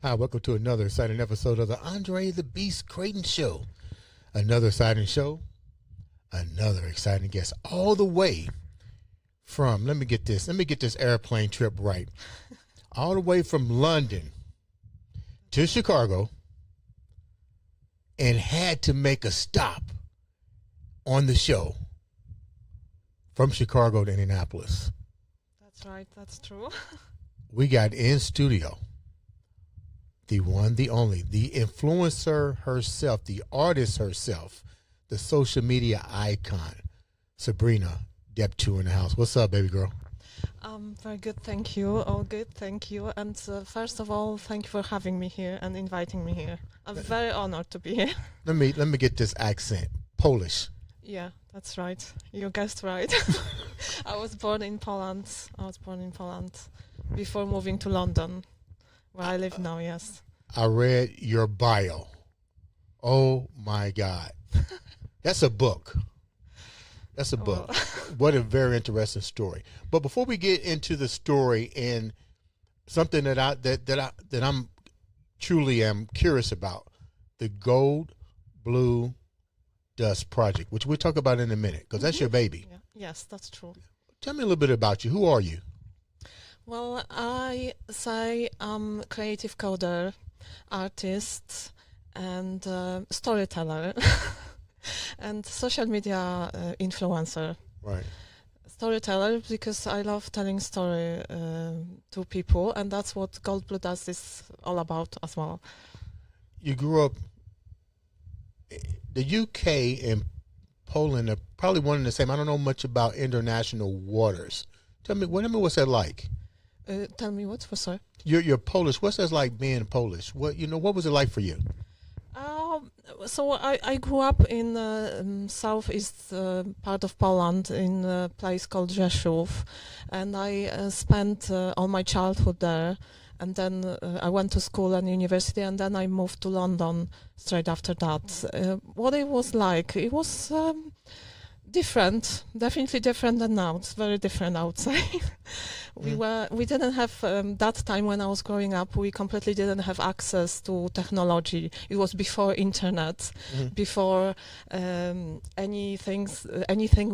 Hi, welcome to another exciting episode of the Andre The Beast Crayton Show. Another exciting show, another exciting guest, all the way from, let me get this airplane trip right, all the way from London to Chicago, and had to make a stop on the show from Chicago to Indianapolis. That's right, that's true. We got in studio the one, the only, the influencer herself, the artist herself, the social media icon, Sabrina Deptuch in the house. What's up, baby girl? Very good, thank you. All good, thank you. And first of all, thank you for having me here and inviting me here. I'm very honored to be here. Let me get this accent. Polish. Yeah, that's right. You guessed right. I was born in Poland. Before moving to London, where I live now, yes. I read your bio. Oh my God. That's a book. That's a book. Well. What a very interesting story. But before we get into the story and something that I'm truly am curious about, the Gold Blue Dust Project, which we'll talk about in a minute, because that's your baby. Yeah. Yes, that's true. Tell me a little bit about you. Who are you? Well, I say I'm creative coder, artist, and storyteller, and social media influencer. Right. Storyteller because I love telling story to people, and that's what Gold Blue Dust is all about as well. You grew up, the UK and Poland are probably one and the same. I don't know much about international waters. Tell me what's that like? Tell me what was sorry. You're Polish. What's that like being Polish? What was it like for you? So I grew up in southeast part of Poland in a place called Rzeszów, and I spent all my childhood there. And then I went to school and university, and then I moved to London straight after that. What it was like, it was different, definitely different than now. It's very different, I would say. We didn't have that time when I was growing up. We completely didn't have access to technology. It was before internet, before anything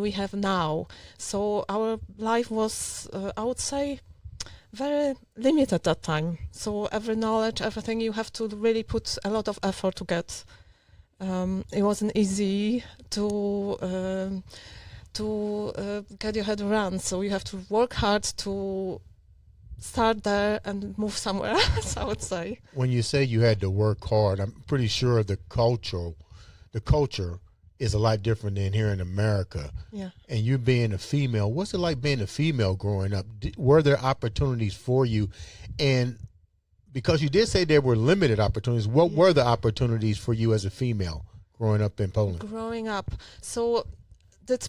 we have now. So our life was, I would say, very limited at that time. So every knowledge, everything, you have to really put a lot of effort to get. It wasn't easy to get your head around. So you have to work hard to start there and move somewhere else, I would say. When you say you had to work hard, I'm pretty sure the culture is a lot different than here in America. Yeah. And you being a female, what's it like being a female growing up? Were there opportunities for you? And because you did say there were limited opportunities, what were the opportunities for you as a female growing up in Poland? Growing up, so this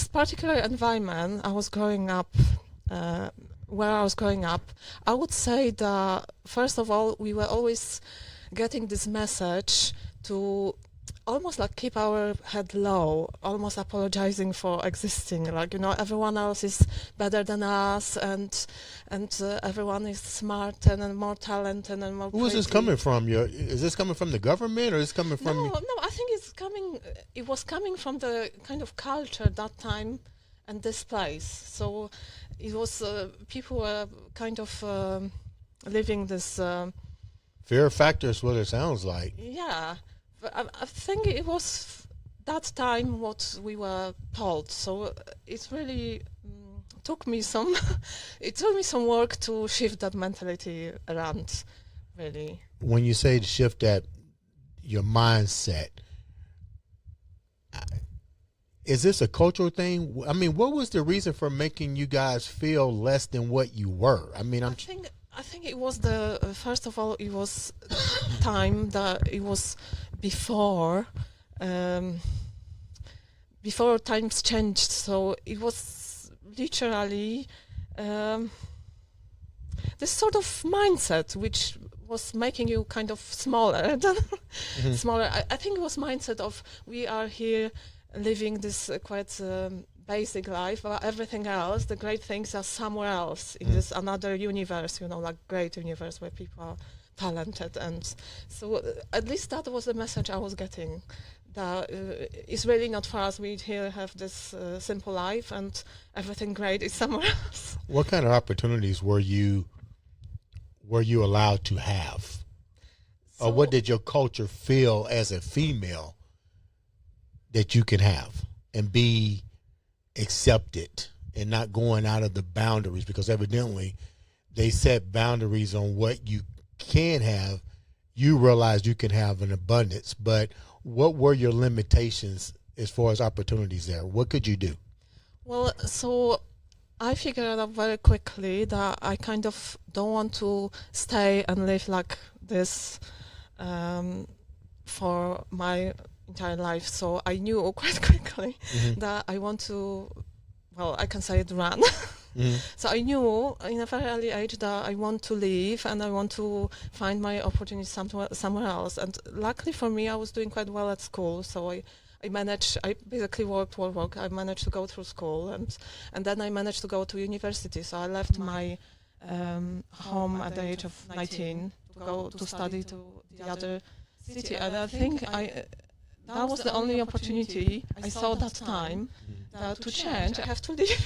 particular environment I was growing up, where I was growing up, I would say that first of all we were always getting this message to almost like keep our head low, almost apologizing for existing. Like, everyone else is better than us, and everyone is smarter and more talented and more. Who is this coming from? Is this coming from the government, or is this coming from? No, I think it's coming. It was coming from the kind of culture that time and this place. So it was people were kind of living this. Fear factor is what it sounds like. Yeah. I think it was that time what we were told. So it really took me some work to shift that mentality around, really. When you say to shift that, your mindset, is this a cultural thing? I mean, what was the reason for making you guys feel less than what you were? I mean, I think it was first of all, it was time that it was before times changed. So it was literally this sort of mindset which was making you kind of smaller than smaller. I think it was mindset of we are here living this quite basic life, but everything else, the great things are somewhere else in this another universe, like great universe where people are talented, and so at least that was the message I was getting. That it's really not for us. We here have this simple life, and everything great is somewhere else. What kind of opportunities were you allowed to have? Or what did your culture feel as a female that you can have and be accepted and not going out of the boundaries? Because evidently they set boundaries on what you can have. You realize you can have an abundance, but what were your limitations as far as opportunities there? What could you do? Well, so I figured out very quickly that I kind of don't want to stay and live like this for my entire life. So I knew quite quickly that I want to, well, I can say it, run. So I knew in a very early age that I want to leave and I want to find my opportunity somewhere else. And luckily for me, I was doing quite well at school. So I basically worked. I managed to go through school, and then I managed to go to university. So I left my home at the age of 19 to go to study to the other city. And I think that was the only opportunity I saw that time to change. I have to leave,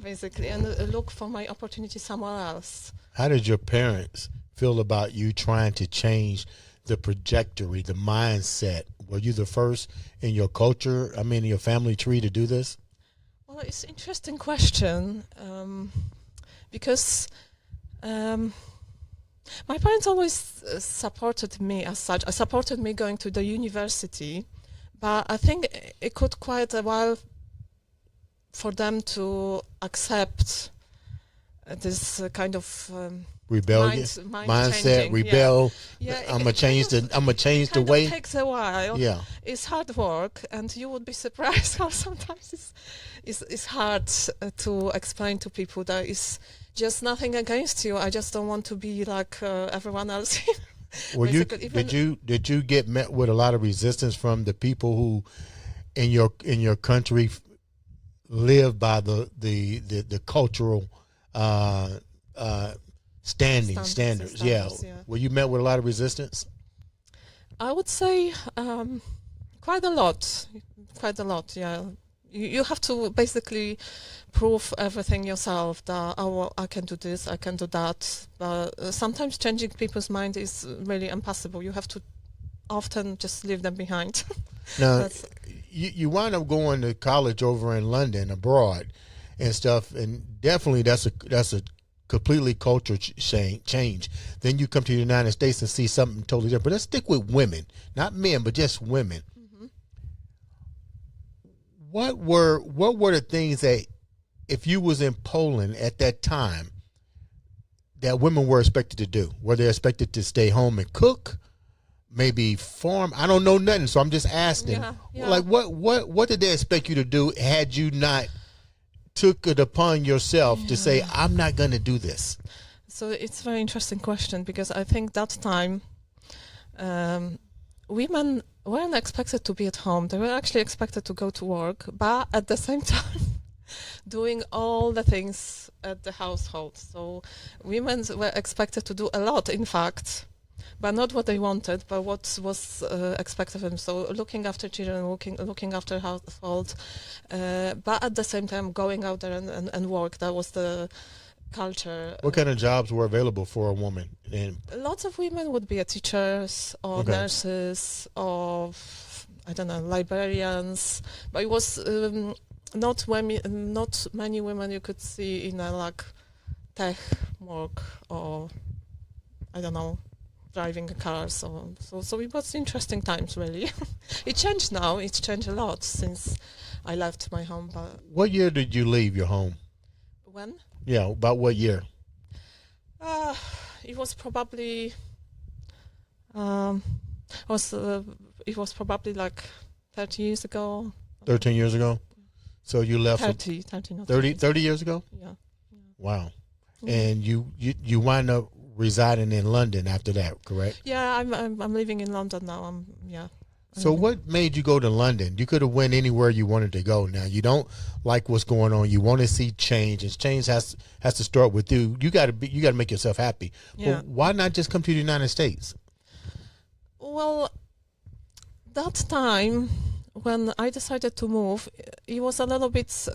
basically, and look for my opportunity somewhere else. How did your parents feel about you trying to change the trajectory, the mindset? Were you the first in your culture, in your family tree to do this? Well, it's an interesting question, because my parents always supported me as such. Supported me going to the university, but I think it took quite a while for them to accept this kind of rebellion, mindset, rebel. Yeah. I'm gonna change the way. It takes a while. Yeah, it's hard work, and you would be surprised how sometimes it's hard to explain to people that it's just nothing against you. I just don't want to be like everyone else. Did you get met with a lot of resistance from the people who in your country live by the cultural standards? Yeah. Were you met with a lot of resistance? I would say quite a lot. Yeah. You have to basically prove everything yourself, that I can do this, I can do that. But sometimes changing people's mind is really impossible. You have to often just leave them behind. Now, you wind up going to college over in London, abroad, and stuff, and definitely that's a completely culture change. Then you come to the United States and see something totally different. But let's stick with women, not men, but just women. What were the things that, if you was in Poland at that time, that women were expected to do? Were they expected to stay home and cook, maybe farm? I don't know nothing, so I'm just asking. Yeah. Like what did they expect you to do had you not took it upon yourself to say, I'm not going to do this? So it's a very interesting question, because I think that time women weren't expected to be at home. They were actually expected to go to work, but at the same time doing all the things at the household. So women were expected to do a lot, in fact, but not what they wanted, but what was expected of them. So looking after children, looking after household, but at the same time going out there and work. That was the culture. What kind of jobs were available for a woman? And lots of women would be teachers or nurses or, I don't know, librarians. But it was not many women you could see in like tech work or, I don't know, driving a car. So it was interesting times, really. It changed now. It's changed a lot since I left my home. But what year did you leave your home? When? Yeah, about what year? It was probably it was probably like 30 years ago. 13 years ago? So you left 30 years ago? Yeah. Wow. And you wind up residing in London after that, correct? Yeah, I'm living in London now. So what made you go to London? You could have went anywhere you wanted to go. Now you don't like what's going on. You want to see change, and change has to start with you. You got to make yourself happy. Yeah. Well, why not just come to the United States? Well, that time when I decided to move, it was a little bit.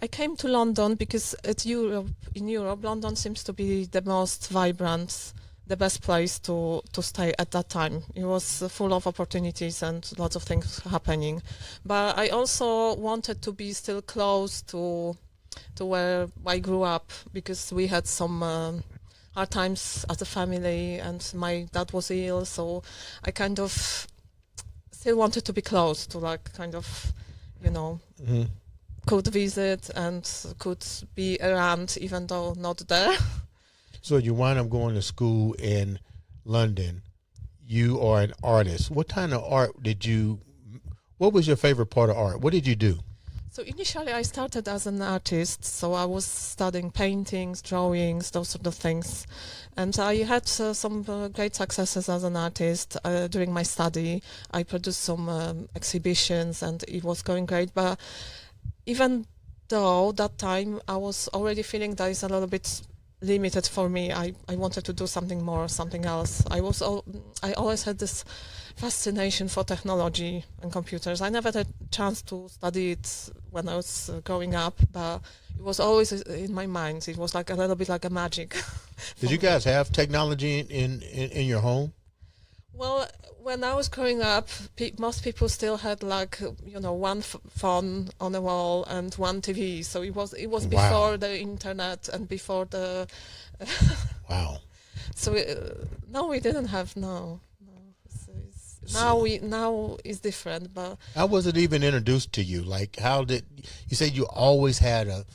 I came to London because in Europe, London seems to be the most vibrant, the best place to stay at that time. It was full of opportunities and lots of things happening. But I also wanted to be still close to where I grew up, because we had some hard times as a family, and my dad was ill, so I kind of still wanted to be close to, like, kind of, could visit and could be around, even though not there. So you wind up going to school in London. You are an artist. What kind of art what was your favorite part of art? What did you do? So initially I started as an artist, so I was studying paintings, drawings, those sort of things. And I had some great successes as an artist during my study. I produced some exhibitions and it was going great. But even though that time I was already feeling that it's a little bit limited for me, I wanted to do something more, something else. I always had this fascination for technology and computers. I never had a chance to study it when I was growing up, but it was always in my mind. It was like a little bit like a magic. Did you guys have technology in your home? Well, when I was growing up, most people still had, like, one phone on the wall and one TV. So it was Wow. before the internet and before the. Wow. So no, we didn't have no. Now it's different, but How was it even introduced to you? Like, how did you say you always had a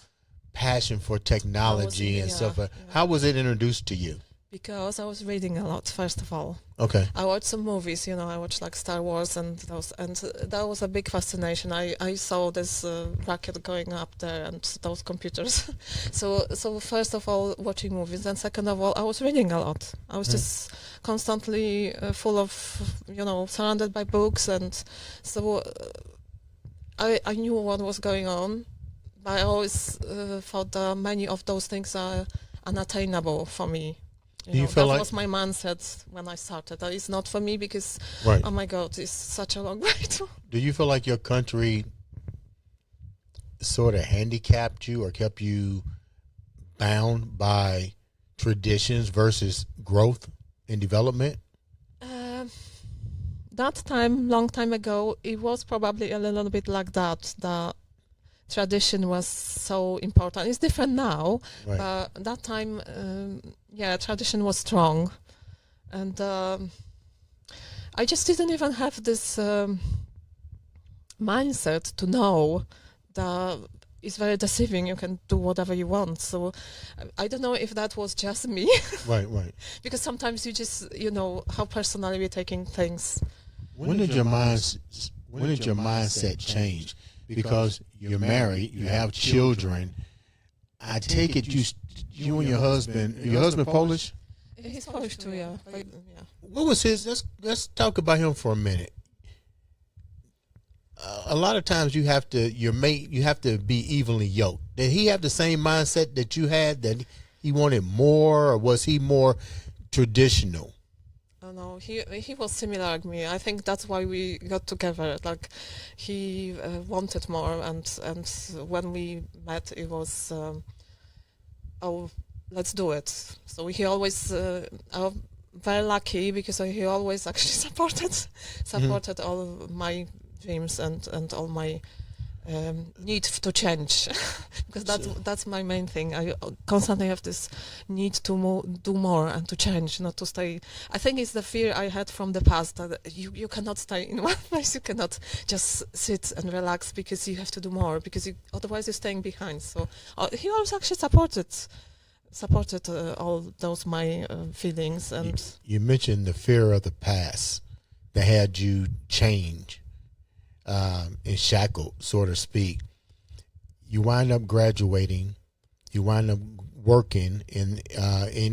passion for technology and stuff? How was it introduced to you? because I was reading a lot, first of all. Okay. I watched some movies, I watched like Star Wars and those, and that was a big fascination. I saw this rocket going up there and those computers. so first of all, watching movies, and second of all, I was reading a lot. I was just constantly full of, surrounded by books, and so I knew what was going on, but I always thought that many of those things are unattainable for me. Do you feel that like was my mindset when I started. That it's not for me because, right. oh my God, it's such a long way to. Do you feel like your country sort of handicapped you or kept you bound by traditions versus growth and development? That time, long time ago, it was probably a little bit like that. The tradition was so important. It's different now, Right. but that time, tradition was strong, and I just didn't even have this mindset to know that it's very deceiving. You can do whatever you want. So I don't know if that was just me, Right. because sometimes you just, how personally we're taking things. When did your mindset change? Because you're married, you have children. I take it you and your husband Polish? He's Polish too, yeah. What was his? Let's talk about him for a minute. A lot of times you have to be evenly yoked. Did he have the same mindset that you had, that he wanted more, or was he more traditional? Oh no, he was similar like me. I think that's why we got together. Like, he wanted more, and when we met, it was, let's do it. So he always, very lucky, because he always actually supported all of my dreams and all my need to change, because that's my main thing. I constantly have this need to do more and to change, not to stay. I think it's the fear I had from the past, that you cannot stay in one place. You cannot just sit and relax, because you have to do more, because otherwise you're staying behind. So he always actually supported all those my feelings. And you mentioned the fear of the past that had you change. And shackled, so to speak. You wind up graduating. You wind up working in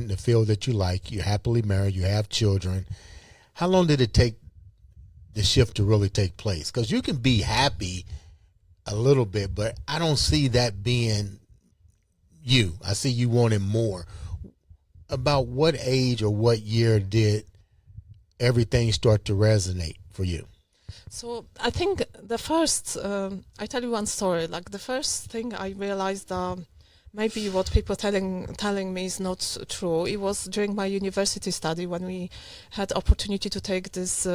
the field that you like. You're happily married. You have children. How long did it take the shift to really take place? Because you can be happy a little bit, but I don't see that being you. I see you wanting more. About what age or what year did everything start to resonate for you? So I think the first, I tell you one story. Like the first thing I realized, maybe what people telling me is not true. It was during my university study when we had opportunity to take this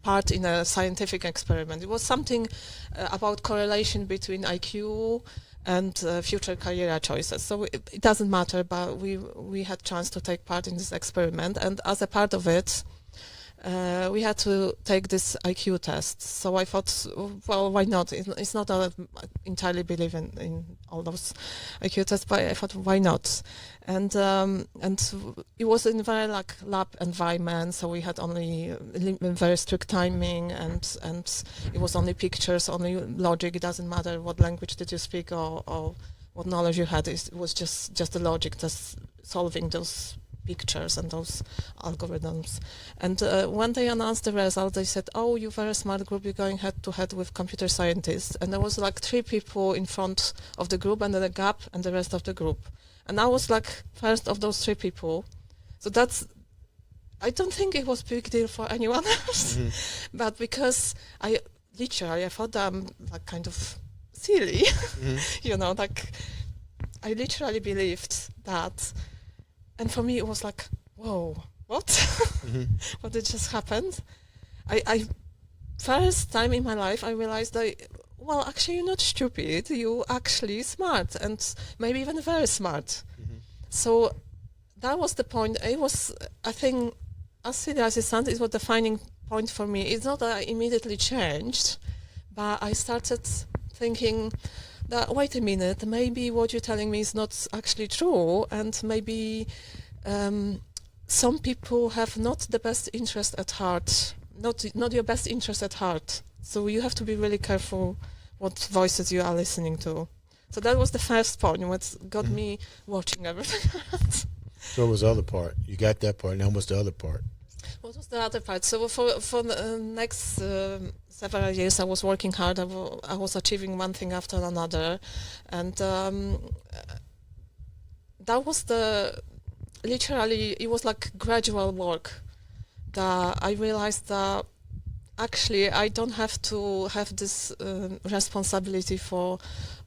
part in a scientific experiment. It was something about correlation between IQ and future career choices. So it doesn't matter, but we had chance to take part in this experiment, and as a part of it, we had to take this IQ test. So I thought, well, why not? It's not I entirely believe in all those IQ tests, but I thought, why not? And it was in very like lab environment, so we had only very strict timing, and it was only pictures, only logic. It doesn't matter what language did you speak or what knowledge you had. It was just the logic, just solving those pictures and those algorithms. And when they announced the result, they said, oh, you're a very smart group, you're going head to head with computer scientists. And there was like 3 people in front of the group, and then a gap and the rest of the group. And I was like first of those 3 people. So I don't think it was a big deal for anyone else. Mm-hmm. But because I thought I'm like kind of silly, mm-hmm. Like I literally believed that. And for me, it was like, whoa, what? Mm-hmm. What did just happened? I first time in my life, I realized that, well, actually, you're not stupid. You're actually smart, and maybe even very smart. Mm-hmm. So that was the point. It was, I think, as silly as it sounds, it was a defining point for me. It's not that I immediately changed, but I started thinking that, wait a minute, maybe what you're telling me is not actually true, and maybe some people have not the best interest at heart, not your best interest at heart. So you have to be really careful what voices you are listening to. So that was the first point, what got mm-hmm. me watching everything else. So what was the other part? You got that part, now what's the other part? What was the other part? So for the next several years, I was working hard. I was achieving one thing after another, and that was literally, it was like gradual work. That I realized that actually I don't have to have this responsibility for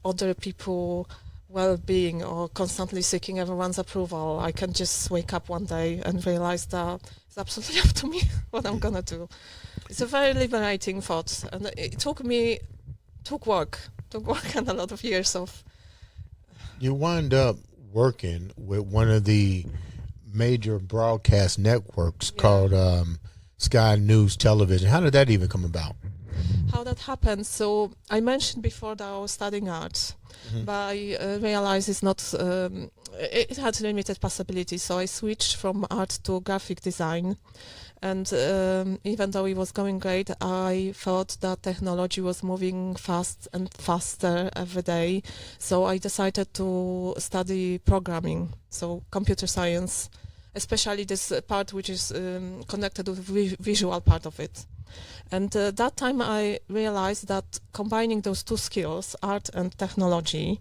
other people well-being or constantly seeking everyone's approval. I can just wake up one day and realize that it's absolutely up to me what I'm gonna do. It's a very liberating thought, and it took work and a lot of years of. You wind up working with one of the major broadcast networks called Sky News Television. How did that even come about? How that happened? So I mentioned before that I was studying art, mm-hmm. but I realized it's not. It had limited possibilities, so I switched from art to graphic design. And even though it was going great, I thought that technology was moving fast and faster every day. So I decided to study programming, so computer science, especially this part which is connected with the visual part of it. And that time I realized that combining those 2 skills, art and technology,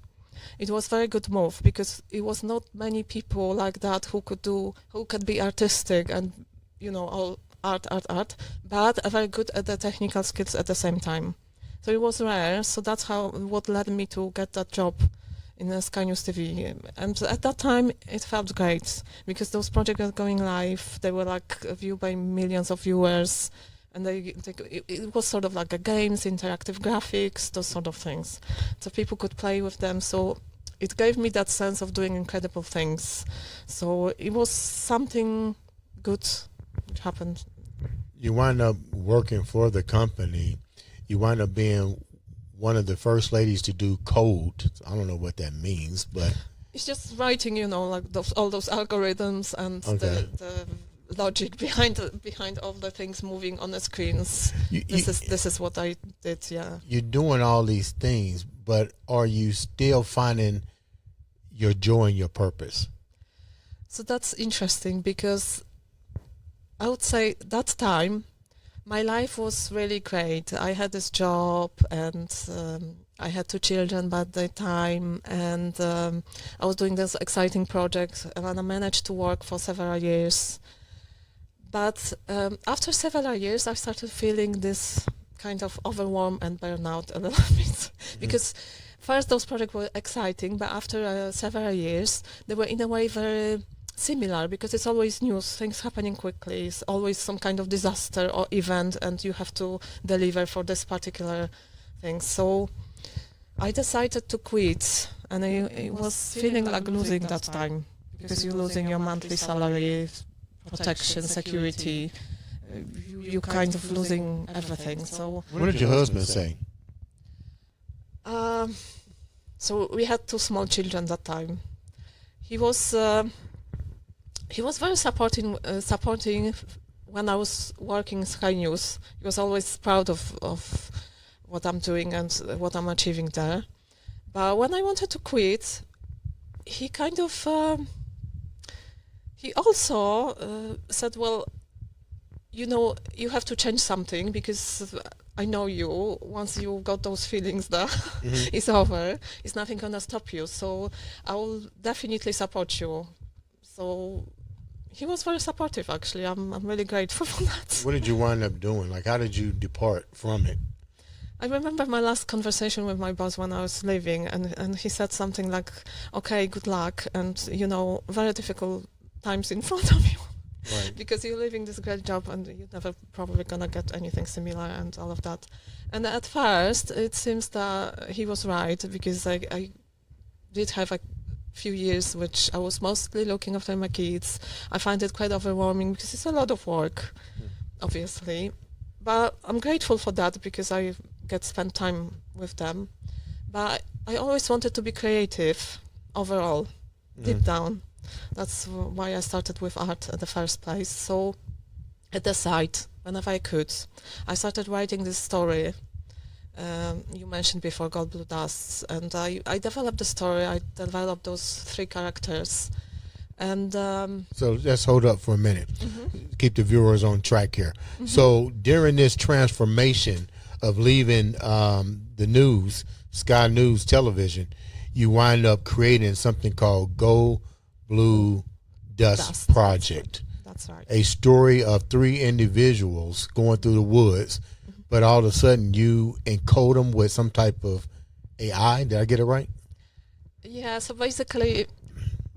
it was a very good move, because it was not many people like that who could be artistic and all art, but are very good at the technical skills at the same time. So it was rare. So that's what led me to get that job in Sky News TV. And at that time, it felt great, because those projects were going live. They were like viewed by millions of viewers, and it was sort of like a games, interactive graphics, those sort of things. So people could play with them. So it gave me that sense of doing incredible things. So it was something good which happened. You wind up working for the company. You wind up being one of the first ladies to do code. I don't know what that means, but it's just writing, like all those algorithms and the logic behind all the things moving on the screens. This is what I did. Yeah. You're doing all these things, but are you still finding your joy and your purpose? So that's interesting, because I would say that time My life was really great. I had this job, and I had 2 children by the time, and I was doing this exciting project, and I managed to work for several years. But after several years, I started feeling this kind of overwhelm and burnout a little bit, because first those projects were exciting, but after several years, they were in a way very similar, because it's always news, things happening quickly, it's always some kind of disaster or event, and you have to deliver for this particular thing. So I decided to quit, and I was feeling like losing that time, because you're losing your monthly salary, protection, security, you kind of losing everything. So What did your husband say? So we had 2 small children that time. He was very supporting when I was working in Sky News. He was always proud of what I'm doing and what I'm achieving there. But when I wanted to quit, he kind of he also said, well, you have to change something, because I know you. Once you got those feelings that it's over, it's nothing gonna stop you. So I will definitely support you. So he was very supportive, actually. I'm really grateful for that. What did you wind up doing? Like, how did you depart from it? I remember my last conversation with my boss when I was leaving, and he said something like, okay, good luck, and, very difficult times in front of you. Right. Because you're leaving this great job and you're never probably gonna get anything similar and all of that. And at first, it seems that he was right, because I did have a few years which I was mostly looking after my kids. I find it quite overwhelming, because it's a lot of work, obviously. But I'm grateful for that, because I get to spend time with them. But I always wanted to be creative overall, deep down. That's why I started with art in the first place. So at the side, whenever I could, I started writing this story. You mentioned before Gold Blue Dust, and I developed the story. I developed those 3 characters. And So let's hold up for a minute. Keep the viewers on track here. So during this transformation of leaving the news, Sky News Television, you wind up creating something called Gold Blue Dust Project. That's right. A story of 3 individuals going through the woods, but all of a sudden you encode them with some type of AI. Did I get it right? Yeah, so basically,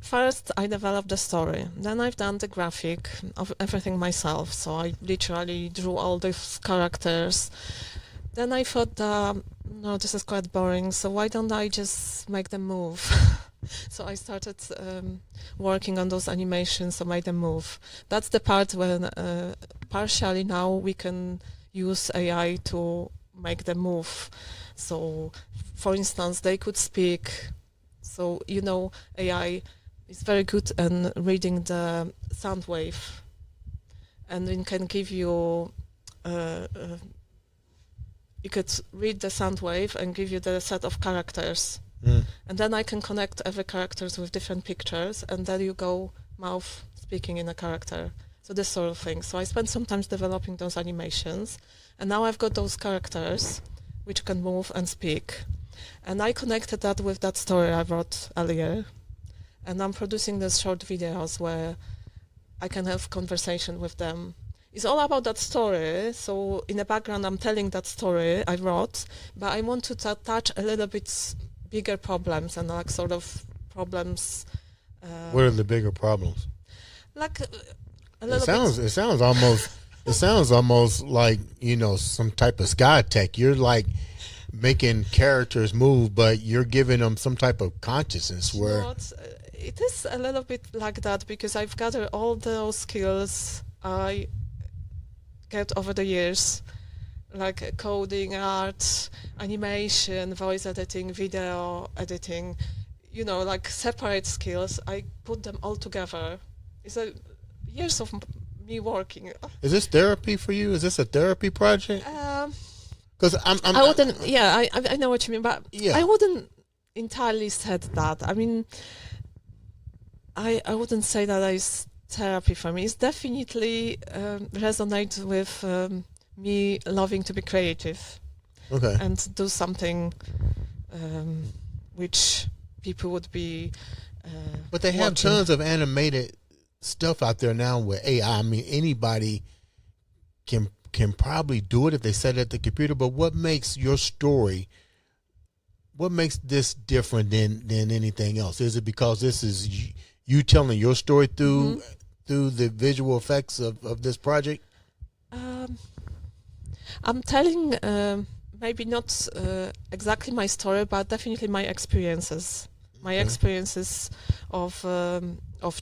first I developed the story. Then I've done the graphic of everything myself. So I literally drew all these characters. Then I thought, no, this is quite boring, so why don't I just make them move? So I started working on those animations, so made them move. That's the part when partially now we can use AI to make them move. So, for instance, they could speak. So, AI is very good in reading the sound wave, and it can give you you could read the sound wave and give you the set of characters. And then I can connect every characters with different pictures, and then you go mouth speaking in a character. So this sort of thing. So I spent some time developing those animations, and now I've got those characters which can move and speak. And I connected that with that story I wrote earlier. And I'm producing these short videos where I can have conversation with them. It's all about that story. So in the background, I'm telling that story I wrote, but I want to touch a little bit bigger problems and like sort of problems. What are the bigger problems? Like a little bit. It sounds almost like, some type of sky tech. You're like making characters move, but you're giving them some type of consciousness where it is a little bit like that, because I've gathered all those skills I get over the years, like coding, art, animation, voice editing, video editing, like separate skills. I put them all together. It's years of me working. Is this therapy for you? Is this a therapy project? Because I wouldn't. Yeah, I know what you mean, but yeah. I wouldn't entirely said that. I mean, I wouldn't say that it's therapy for me. It's definitely resonates with me loving to be creative Okay. and do something which people would be. But they have watching. tons of animated stuff out there now with AI. I mean, anybody can probably do it if they set it at the computer. But what makes your story? What makes this different than anything else? Is it because this is you telling your story through the visual effects of this project? I'm telling maybe not exactly my story, but definitely my experiences. My experiences of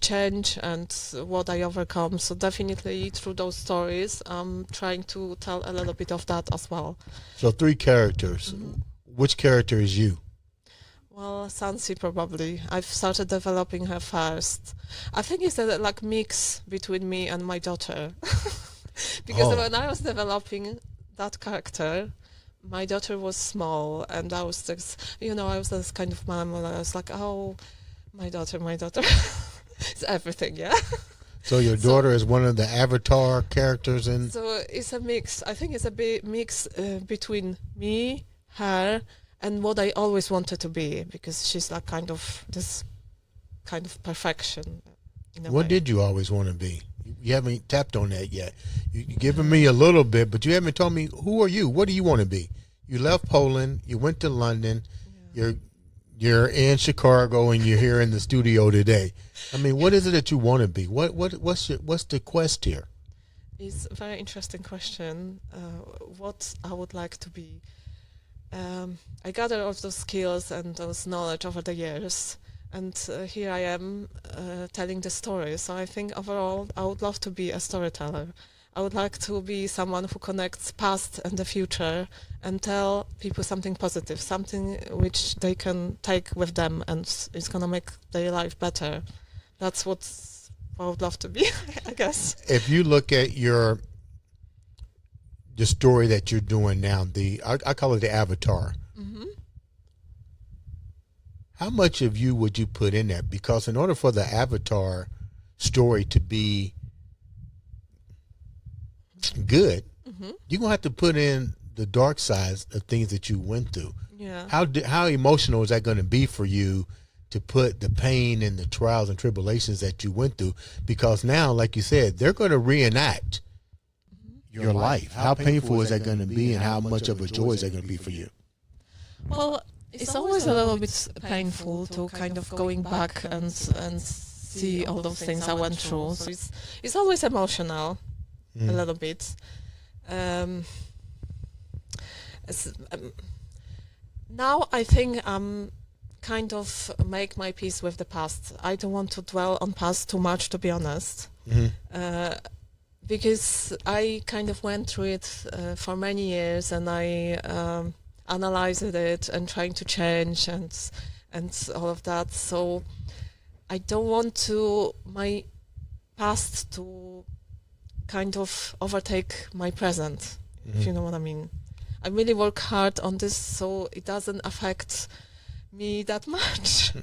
change and what I overcome. So definitely through those stories, I'm trying to tell a little bit of that as well. So 3 characters. Which character is you? Well, Sansi probably. I've started developing her first. I think it's a like mix between me and my daughter. Because when I was developing that character, my daughter was small, and I was just, I was this kind of mom where I was like, oh, my daughter. It's everything, yeah. So your daughter is one of the avatar characters in. So it's a mix. I think it's a big mix between me, her, and what I always wanted to be, because she's like kind of this kind of perfection. What did you always want to be? You haven't tapped on that yet. You've given me a little bit, but you haven't told me, who are you? What do you want to be? You left Poland. You went to London. Yeah. You're in Chicago, and you're here in the studio today. I mean, what is it that you want to be? What's the quest here? It's a very interesting question. What I would like to be. I gathered all those skills and those knowledge over the years. And here I am telling the story. So I think overall I would love to be a storyteller. I would like to be someone who connects past and the future and tell people something positive, something which they can take with them and is going to make their life better. That's what I would love to be, I guess. If you look at the story that you're doing now, I call it the avatar. How much of you would you put in that? Because in order for the avatar story to be good, you're going to have to put in the dark sides of things that you went through. Yeah. How emotional is that going to be for you to put the pain and the trials and tribulations that you went through? Because now, like you said, they're going to reenact your life. How painful is that going to be, and how much of a joy is that going to be for you? Well, it's always a little bit painful to kind of going back and see all those things I went through. So it's always emotional, a little bit. Now I think I'm kind of make my peace with the past. I don't want to dwell on past too much, to be honest, because I kind of went through it for many years, and I analyzed it and trying to change and all of that. So I don't want my past to kind of overtake my present, if you know what I mean. I really work hard on this so it doesn't affect me that much.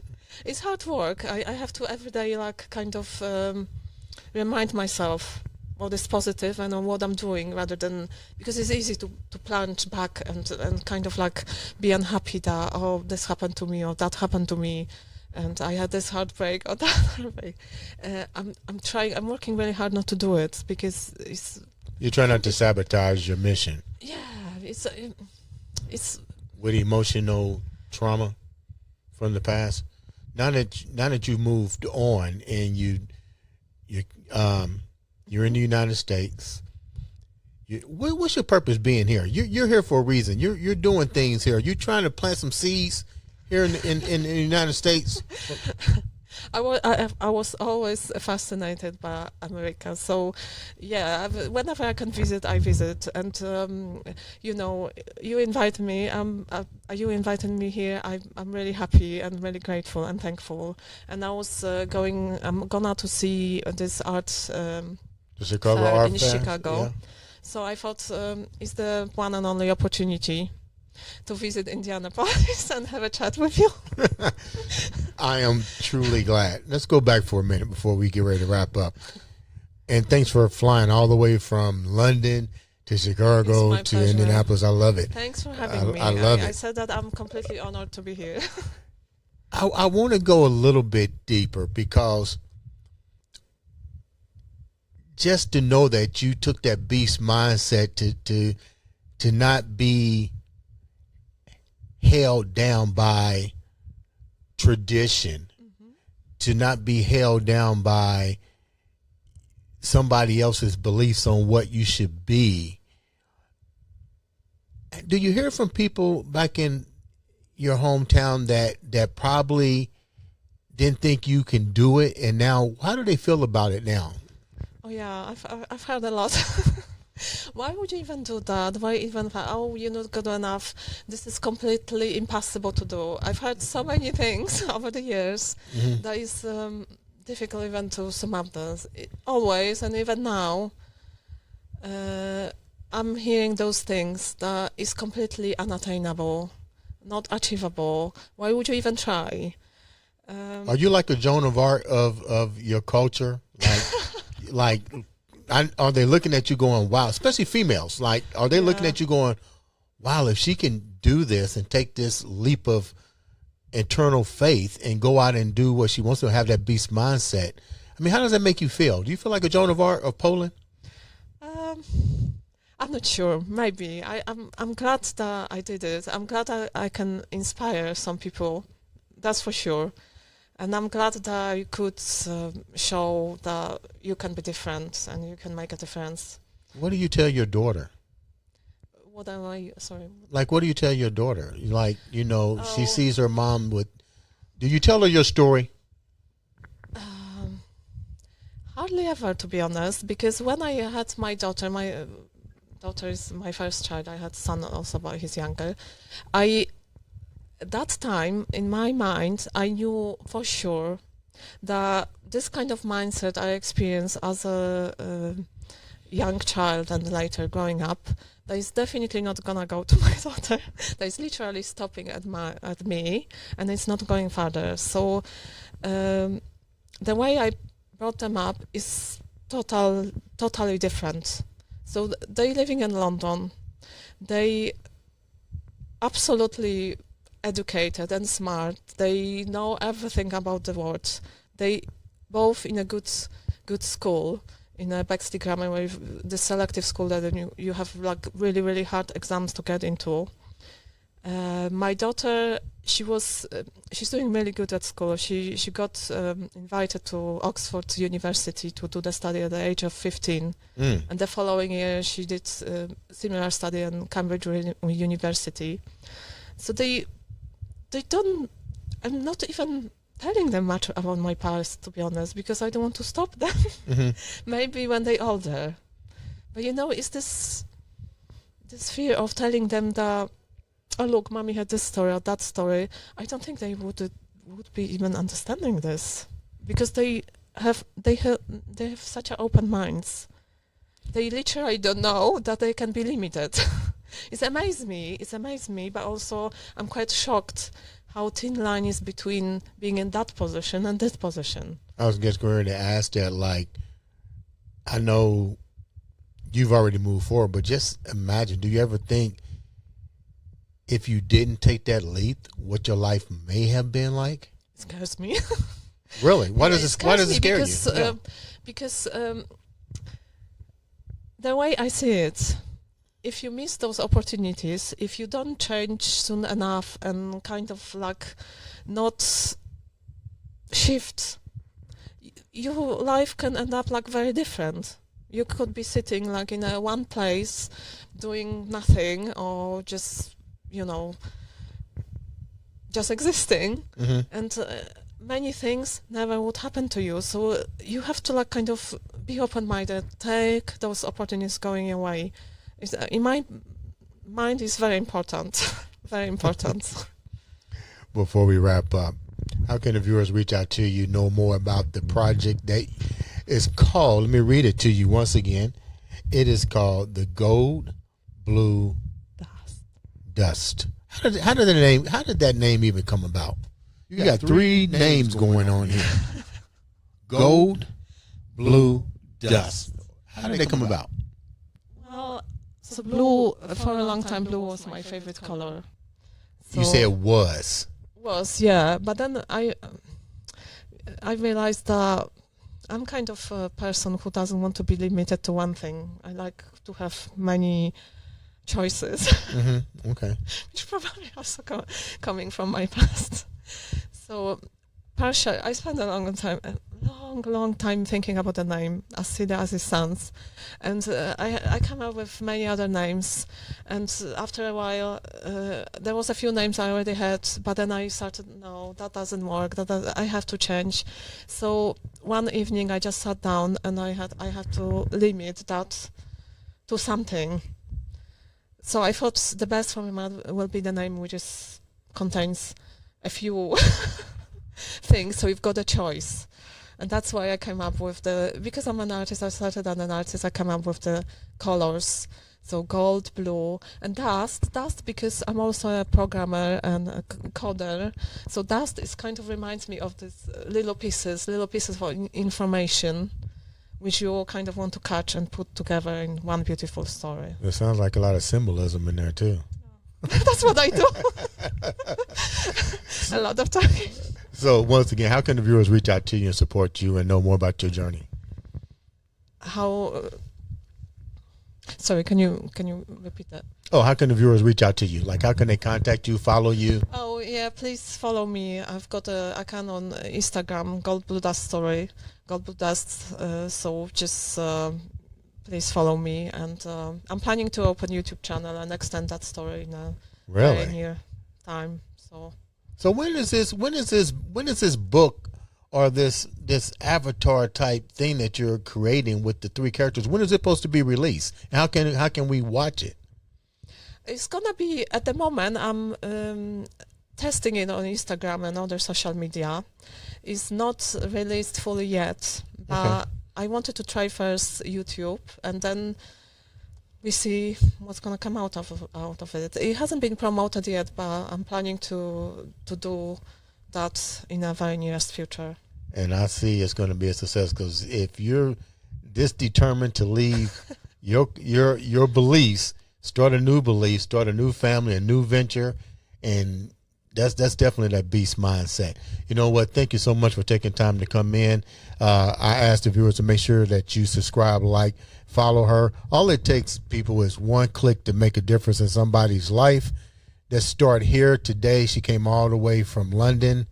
It's hard work. I have to every day like kind of remind myself what is positive and on what I'm doing, rather than, because it's easy to plunge back and kind of like be unhappy that, oh, this happened to me or that happened to me and I had this heartbreak or that heartbreak. I'm working really hard not to do it, because you're trying not to sabotage your mission. Yeah, it's with emotional trauma from the past. Now that you've moved on and you're in the United States. What's your purpose being here? You're here for a reason. You're doing things here. You're trying to plant some seeds here in the United States. I was always fascinated by America. So, yeah, whenever I can visit, I visit. And you invite me. You invited me here. I'm really happy and really grateful and thankful. And I was I'm gonna to see this art. The Chicago Art in Fair? Chicago. Yeah. So I thought it's the one and only opportunity to visit Indianapolis and have a chat with you. I am truly glad. Let's go back for a minute before we get ready to wrap up. And thanks for flying all the way from London to Chicago, my to pleasure. Indianapolis. I love it. Thanks for having me. I love it. I said that I'm completely honored to be here. I want to go a little bit deeper because just to know that you took that beast mindset to not be held down by tradition, to not be held down by somebody else's beliefs on what you should be. Do you hear from people back in your hometown that probably didn't think you can do it, and now how do they feel about it now? Oh yeah, I've heard a lot. Why would you even do that? Why even, oh, you're not good enough. This is completely impossible to do. I've heard so many things over the years that is difficult even to sum up this. Always, and even now, I'm hearing those things that is completely unattainable, not achievable. Why would you even try? Are you like a Joan of Arc of your culture? Like, are they looking at you going, wow, especially females, like, are they looking at you going, wow, if she can do this and take this leap of internal faith and go out and do what she wants to, have that beast mindset? I mean, how does that make you feel? Do you feel like a Joan of Arc of Poland? I'm not sure. Maybe. I'm glad that I did it. I'm glad I can inspire some people. That's for sure. And I'm glad that you could show that you can be different and you can make a difference. What do you tell your daughter? What am I? Sorry. Like, what do you tell your daughter? Like, you know, she sees her mom with. Do you tell her your story? Hardly ever, to be honest, because when I had my daughter is my first child. I had son also, but he's younger. At that time, in my mind, I knew for sure that this kind of mindset I experienced as a young child and later growing up, that is definitely not gonna go to my daughter. That is literally stopping at me, and it's not going further. So the way I brought them up is totally different. So they living in London, they absolutely educated and smart. They know everything about the world. They both in a good school, in a Bexley Grammar, where the selective school that you have like really hard exams to get into. My daughter, she's doing really good at school. She got invited to Oxford University to do the study at the age of 15, and the following year she did similar study in Cambridge University. So they don't. I'm not even telling them much about my past, to be honest, because I don't want to stop them. Maybe when they're older, but it's this fear of telling them that, oh look, mommy had this story or that story. I don't think they would be even understanding this, because they have such an open minds. They literally don't know that they can be limited. It amazes me, but also I'm quite shocked how thin line is between being in that position and this position. I was just going to ask that, like, I know you've already moved forward, but just imagine, do you ever think if you didn't take that leap, what your life may have been like? It scares me. Really? Why does it scare you? Because the way I see it, if you miss those opportunities, if you don't change soon enough and kind of like not shift, your life can end up like very different. You could be sitting like in one place doing nothing, or just just existing, and many things never would happen to you. So you have to like kind of be open-minded, take those opportunities going your way. In my mind, is very important. Very important. Before we wrap up, how can the viewers reach out to you, know more about the project that is called, let me read it to you once again. It is called The Gold Blue Dust. How did that name even come about? You got three names going on here. Gold, Blue, Dust. How did they come about? Well, So blue, for a long time, blue was my favorite color. You say it was. Yeah, but then I realized that I'm kind of a person who doesn't want to be limited to one thing. I like to have many choices, Okay. which probably also coming from my past. So, Parsha, I spent a long time thinking about the name, as silly as it sounds. And I came up with many other names. And after a while, there was a few names I already had, but then I started, no, that doesn't work. I have to change. So one evening I just sat down and I had to limit that to something. So I thought the best for me will be the name which contains a few things, so you've got a choice. And that's why I came up with because I'm an artist, I started as an artist, I came up with the colors. So gold, blue, and dust because I'm also a programmer and a coder. So dust reminds me of these little pieces for information, which you all kind of want to catch and put together in one beautiful story. It sounds like a lot of symbolism in there too. That's what I do. A lot of time. So once again, how can the viewers reach out to you and support you and know more about your journey? Sorry, can you repeat that? Oh, how can the viewers reach out to you? Like, how can they contact you, follow you? Oh, yeah, please follow me. I've got an account on Instagram, Gold Blue Dust Story, Gold Blue Dust. So just please follow me. And I'm planning to open YouTube channel and extend that story in a very near time. So when is this book or this avatar type thing that you're creating with the 3 characters? When is it supposed to be released? And how can we watch it? It's gonna be, at the moment, I'm testing it on Instagram and other social media. It's not released fully yet, but I wanted to try first YouTube, and then we see what's gonna come out of it. It hasn't been promoted yet, but I'm planning to do that in a very nearest future. And I see it's going to be a success, because if you're this determined to leave your beliefs, start a new belief, start a new family, a new venture, and that's definitely that beast mindset. You know what? Thank you so much for taking time to come in. I asked the viewers to make sure that you subscribe, like, follow her. All it takes, people, is one click to make a difference in somebody's life. Let's start here today. She came all the way from London,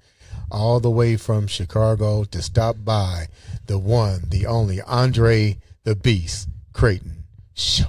all the way from Chicago to stop by the one, the only Andre the Beast Crayton show.